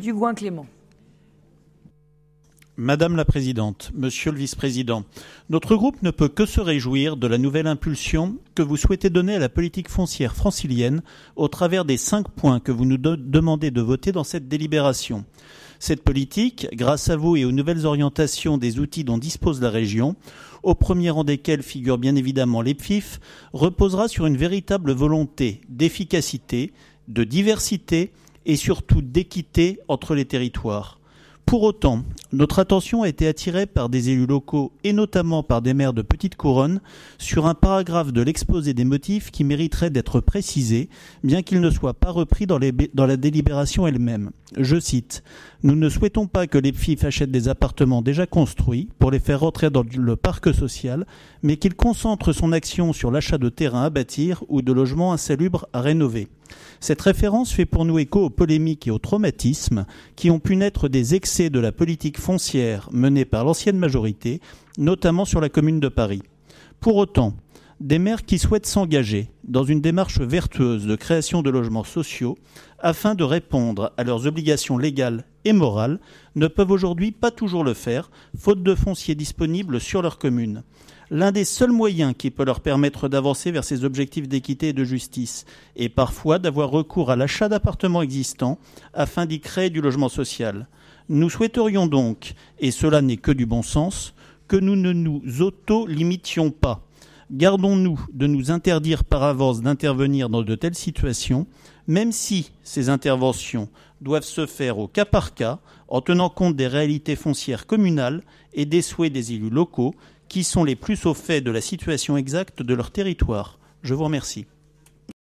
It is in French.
Dugoin-Clément. Madame la Présidente, Monsieur le Vice-président, notre groupe ne peut que se réjouir de la nouvelle impulsion que vous souhaitez donner à la politique foncière francilienne au travers des 5 points que vous nous demandez de voter dans cette délibération. Cette politique, grâce à vous et aux nouvelles orientations des outils dont dispose la région, au premier rang desquels figure bien évidemment l'EPFIF, reposera sur une véritable volonté d'efficacité, de diversité et surtout d'équité entre les territoires. Pour autant, notre attention a été attirée par des élus locaux et notamment par des maires de Petite Couronne sur un paragraphe de l'exposé des motifs qui mériterait d'être précisé, bien qu'il ne soit pas repris dans la délibération elle-même. Je cite « Nous ne souhaitons pas que l'EPFIF achète des appartements déjà construits pour les faire rentrer dans le parc social, mais qu'il concentre son action sur l'achat de terrains à bâtir ou de logements insalubres à rénover. » Cette référence fait pour nous écho aux polémiques et aux traumatismes qui ont pu naître des excès de la politique foncière menée par l'ancienne majorité, notamment sur la commune de Paris. Pour autant, des maires qui souhaitent s'engager dans une démarche vertueuse de création de logements sociaux afin de répondre à leurs obligations légales et morales ne peuvent aujourd'hui pas toujours le faire, faute de foncier disponible sur leur commune. L'un des seuls moyens qui peut leur permettre d'avancer vers ces objectifs d'équité et de justice est parfois d'avoir recours à l'achat d'appartements existants afin d'y créer du logement social. Nous souhaiterions donc, et cela n'est que du bon sens, que nous ne nous auto-limitions pas. Gardons-nous de nous interdire par avance d'intervenir dans de telles situations, même si ces interventions doivent se faire au cas par cas, en tenant compte des réalités foncières communales et des souhaits des élus locaux, qui sont les plus au fait de la situation exacte de leur territoire. Je vous remercie.